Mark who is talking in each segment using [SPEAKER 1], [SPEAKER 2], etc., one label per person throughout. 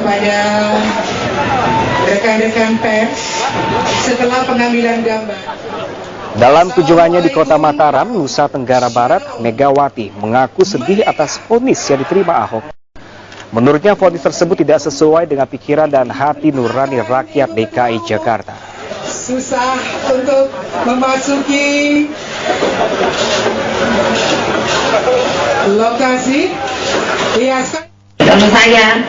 [SPEAKER 1] kepada rekan-rekan pers setelah pengambilan gambar.
[SPEAKER 2] Dalam kunjungannya di Kota Mataram, Nusa Tenggara Barat, Megawati mengaku sedih atas vonis yang diterima Ahok. Menurutnya vonis tersebut tidak sesuai dengan pikiran dan hati nurani rakyat DKI Jakarta.
[SPEAKER 1] Susah untuk memasuki lokasi. Iya,
[SPEAKER 3] kalau saya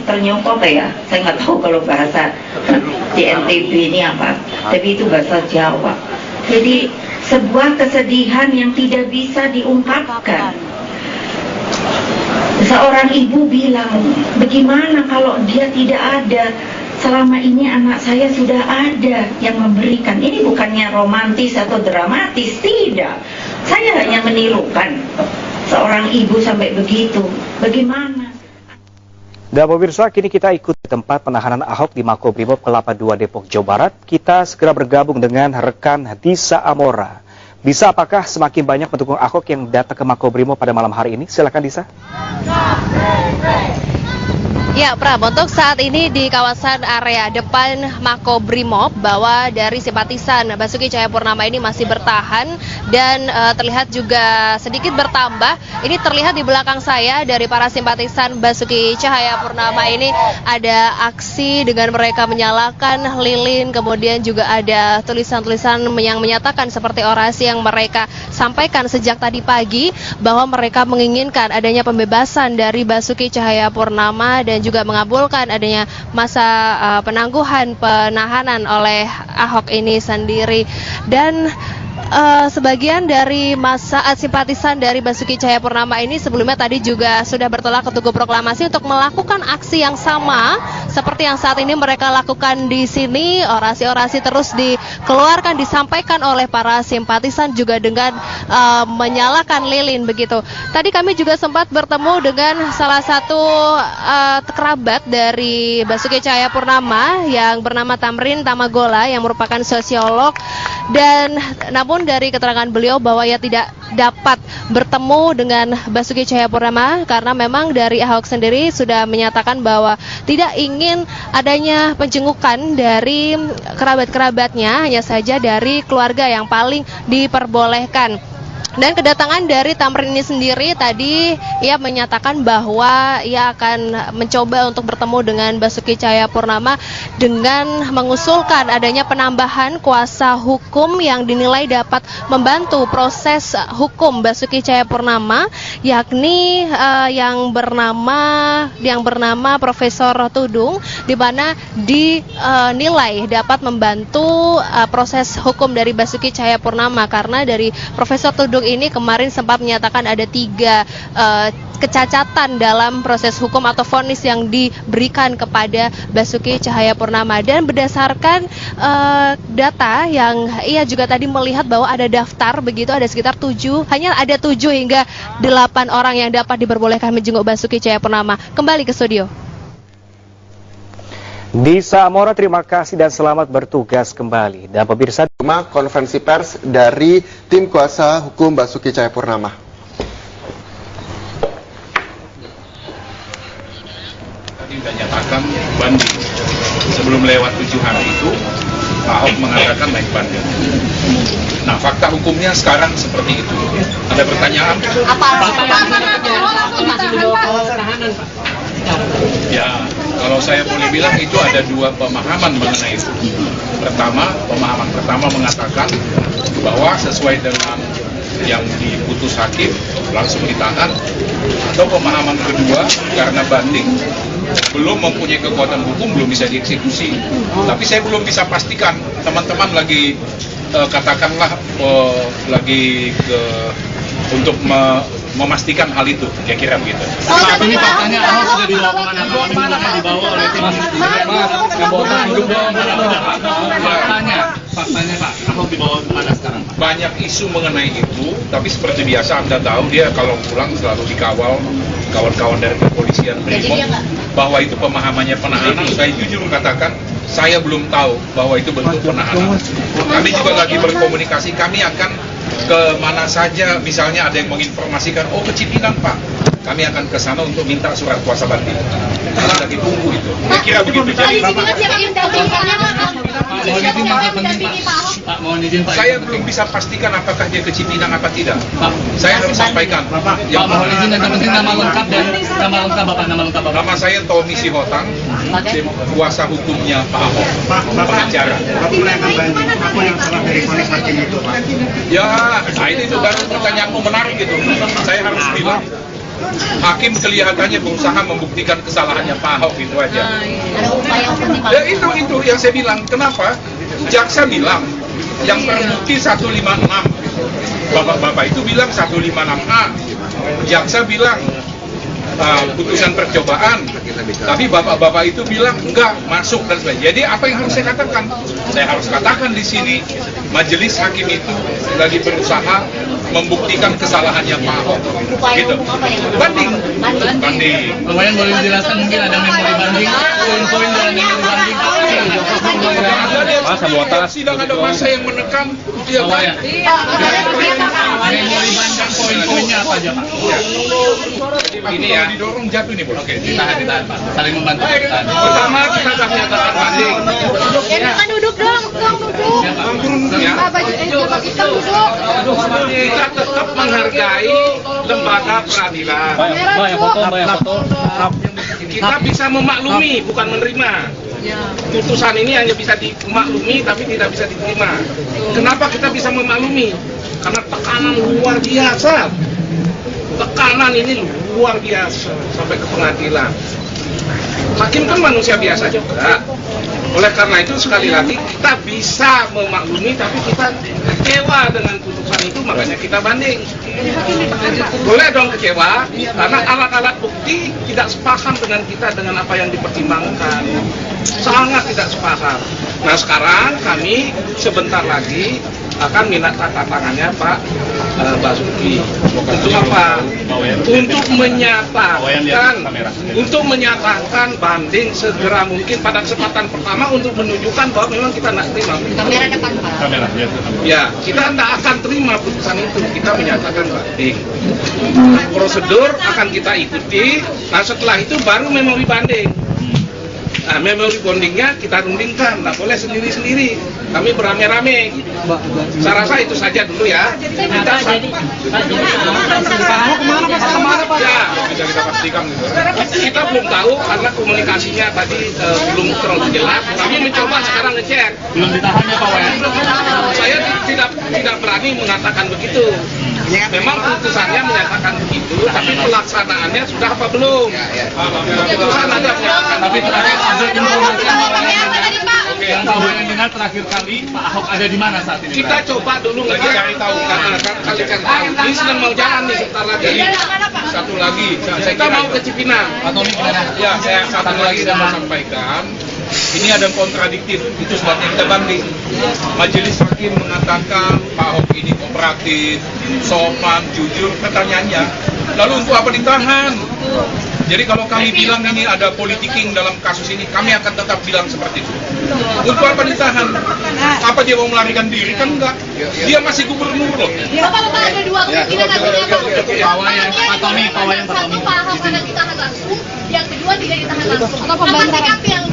[SPEAKER 3] ternyuh apa ya? Saya nggak tahu kalau bahasa di NTB ini apa, tapi itu bahasa Jawa. Jadi sebuah kesedihan yang tidak bisa diungkapkan. Seorang ibu bilang, bagaimana kalau dia tidak ada? Selama ini anak saya sudah ada yang memberikan. Ini bukannya romantis atau dramatis, tidak. Saya hanya menirukan seorang ibu sampai begitu. Bagaimana?
[SPEAKER 2] Dan pemirsa, kini kita ikut tempat penahanan Ahok di Makobrimob Kelapa II Depok, Jawa Barat. Kita segera bergabung dengan rekan Disa Amora. Disa, apakah semakin banyak pendukung Ahok yang datang ke Makobrimob pada malam hari ini? Silakan Disa.
[SPEAKER 4] Ya, Pram, untuk saat ini di kawasan area depan Makobrimob, bahwa dari simpatisan Basuki Cahayapurnama ini masih bertahan dan terlihat juga sedikit bertambah. Ini terlihat di belakang saya dari para simpatisan Basuki Cahayapurnama ini ada aksi dengan mereka menyalakan lilin, kemudian juga ada tulisan-tulisan yang menyatakan seperti orasi yang mereka sampaikan sejak tadi pagi bahwa mereka menginginkan adanya pembebasan dari Basuki Cahayapurnama dan juga mengabulkan adanya masa penangguhan penahanan oleh Ahok ini sendiri. Dan sebagian dari masa simpatisan dari Basuki Cahayapurnama ini sebelumnya tadi juga sudah bertolak ke Tugu Proklamasi untuk melakukan aksi yang sama seperti yang saat ini mereka lakukan di sini. Orasi-orasi terus dikeluarkan, disampaikan oleh para simpatisan juga dengan menyalakan lilin begitu. Tadi kami juga sempat bertemu dengan salah satu kerabat dari Basuki Cahayapurnama yang bernama Tamrin Tamagola yang merupakan sosiolog, dan namun dari keterangan beliau bahwa ia tidak dapat bertemu dengan Basuki Cahayapurnama karena memang dari Ahok sendiri sudah menyatakan bahwa tidak ingin adanya penjengukan dari kerabat-kerabatnya, hanya saja dari keluarga yang paling diperbolehkan. Dan kedatangan dari Tamrin ini sendiri tadi ia menyatakan bahwa ia akan mencoba untuk bertemu dengan Basuki Cahayapurnama dengan mengusulkan adanya penambahan kuasa hukum yang dinilai dapat membantu proses hukum Basuki Cahayapurnama, yakni yang bernama Profesor Tudung, di mana dinilai dapat membantu proses hukum dari Basuki Cahayapurnama karena dari Profesor Tudung ini kemarin sempat menyatakan ada 3 kecacatan dalam proses hukum atau vonis yang diberikan kepada Basuki Cahayapurnama. Dan berdasarkan data yang ia juga tadi melihat bahwa ada daftar begitu, ada sekitar 7, hanya ada 7 hingga 8 orang yang dapat diperbolehkan menjenguk Basuki Cahayapurnama. Kembali ke studio.
[SPEAKER 2] Disa Amora, terima kasih dan selamat bertugas kembali. Dan pemirsa,
[SPEAKER 5] konferensi pers dari tim kuasa hukum Basuki Cahayapurnama.
[SPEAKER 6] Tadi sudah nyatakan banding. Sebelum lewat 7 hari itu, Ahok mengatakan naik banding. Nah, fakta hukumnya sekarang seperti itu. Ada pertanyaan? Ya, kalau saya boleh bilang itu ada 2 pemahaman mengenai itu. Pemahaman pertama mengatakan bahwa sesuai dengan yang diputus hakim langsung ditahan, atau pemahaman kedua karena banding belum mempunyai kekuatan hukum belum bisa dieksekusi. Tapi saya belum bisa pastikan, teman-teman lagi katakanlah lagi untuk memastikan hal itu, kira-kira begitu.
[SPEAKER 7] Saat ini faktanya Ahok sudah dibawa kemana? Dibawa oleh tim faktanya Pak, Ahok dibawa kemana sekarang?
[SPEAKER 6] Banyak isu mengenai itu, tapi seperti biasa Anda tahu dia kalau pulang selalu dikawal kawan-kawan dari kepolisian Brimob, bahwa itu pemahamannya penahanan. Saya jujur mengatakan saya belum tahu bahwa itu bentuk penahanan. Kami juga lagi berkomunikasi, kami akan ke mana saja, misalnya ada yang menginformasikan, oh ke Cipinang Pak, kami akan ke sana untuk minta surat kuasa banding. Karena lagi tunggu itu. Kira begitu. Jadi
[SPEAKER 7] Pak, mohon izin Pak.
[SPEAKER 6] saya belum bisa pastikan apakah dia ke Cipinang apa tidak.
[SPEAKER 7] Pak,
[SPEAKER 6] Saya harus sampaikan.
[SPEAKER 7] Pak, mohon izin yang penting nama lengkap dan nama lengkap Bapak, nama lengkap Bapak.
[SPEAKER 6] Nama saya Tommy Sihotang, kuasa hukumnya Pak Ahok, pengacara.
[SPEAKER 8] Apa yang salah dari vonis hakim itu, Pak?
[SPEAKER 6] Ya, nah itu baru pertanyaanmu menarik gitu. Saya harus bilang, hakim kelihatannya berusaha membuktikan kesalahannya Pak Ahok, itu aja. Ya itu yang saya bilang. Kenapa? Jaksa bilang yang terbukti 156. Bapak-bapak itu bilang 156A. Jaksa bilang putusan percobaan, tapi bapak-bapak itu bilang enggak masuk dan sebagainya. Jadi apa yang harus saya katakan? Saya harus katakan di sini majelis hakim itu lagi berusaha membuktikan kesalahannya Pak Ahok. Gitu. Banding.
[SPEAKER 7] Lumayan boleh dijelaskan mungkin ada memori banding, poin-poin dalam memori banding.
[SPEAKER 6] Sidang ada masa yang menekan dia
[SPEAKER 7] Memori banding poin-poinnya apa aja Pak?
[SPEAKER 6] ini ya didorong jatuh nih, Bos.
[SPEAKER 7] Oke, ditahan Pak. Saling membantu.
[SPEAKER 6] Pertama kita sudah menyatakan banding.
[SPEAKER 4] Duduk dong, duduk.
[SPEAKER 6] Ya.
[SPEAKER 4] Kita duduk.
[SPEAKER 6] Kita tetap menghargai lembaga peradilan.
[SPEAKER 7] Bayang foto.
[SPEAKER 6] Kita bisa memaklumi, bukan menerima. Putusan ini hanya bisa dimaklumi tapi tidak bisa diterima. Kenapa kita bisa memaklumi? Karena tekanan luar biasa. Tekanan ini luar biasa sampai ke pengadilan. Hakim kan manusia biasa juga. Oleh karena itu sekali lagi kita bisa memaklumi tapi kita kecewa dengan putusan itu, makanya kita banding. Boleh dong kecewa karena alat-alat bukti tidak sepaham dengan kita dengan apa yang dipertimbangkan. Sangat tidak sepaham. Nah sekarang kami sebentar lagi akan minta tanda tangannya Pak Basuki. Untuk apa? Untuk menyatakan banding segera mungkin pada kesempatan pertama untuk menunjukkan bahwa memang kita tidak terima.
[SPEAKER 4] Kamera depan Pak.
[SPEAKER 6] Ya, kita tidak akan terima putusan itu. Kita menyatakan banding. Prosedur akan kita ikuti. Nah setelah itu baru memori banding. Nah, memori bondingnya kita rundingkan, nggak boleh sendiri-sendiri. Kami beramai-ramai. Saya rasa itu saja dulu ya. Kita bisa kita pastikan. Kita belum tahu karena komunikasinya tadi belum terlalu jelas. Kami mencoba sekarang ngecek.
[SPEAKER 7] Belum ditahan ya Pak Wayan?
[SPEAKER 6] Saya tidak berani mengatakan begitu. Memang putusannya menyatakan begitu, tapi pelaksanaannya sudah apa belum? Putusan ada menyatakan.
[SPEAKER 7] Tapi terakhir ada informasi yang Pak Wayan dengar terakhir kali Pak Ahok ada di mana saat ini?
[SPEAKER 6] Kita coba dulu cari tahu karena kali kan ini sedang mau jalan nih sebentar lagi. Satu lagi, kita mau ke Cipinang.
[SPEAKER 7] Pak Tommy gimana?
[SPEAKER 6] Ya, saya satu lagi saya mau sampaikan. Ini ada kontradiktif, itu sebabnya kita banding. Majelis hakim mengatakan Pak Ahok ini kooperatif, sopan, jujur. Pertanyaannya, lalu untuk apa ditahan? Jadi kalau kami bilang ini ada politicking dalam kasus ini, kami akan tetap bilang seperti itu. Untuk apa ditahan? Apa dia mau melarikan diri? Kan enggak. Dia masih gubernur loh.
[SPEAKER 4] Bapak ada dua kemungkinan
[SPEAKER 7] Pak Wayan, Pak Tommy.
[SPEAKER 4] Satu Pak Ahok akan ditahan langsung, yang kedua tidak ditahan langsung. Apa sikap yang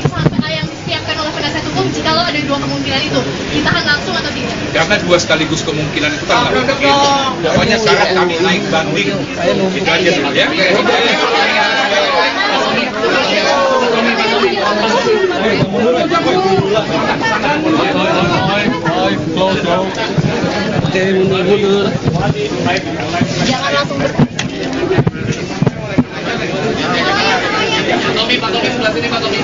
[SPEAKER 4] disiapkan oleh penasihat hukum jika lo ada dua kemungkinan itu, ditahan langsung atau tidak?
[SPEAKER 6] Karena dua sekaligus kemungkinan itu kan nggak mungkin. Pokoknya sekarang kami naik banding. Itu aja dulu ya.
[SPEAKER 4] Jangan langsung
[SPEAKER 7] Pak Tommy sebelah sini Pak Tommy.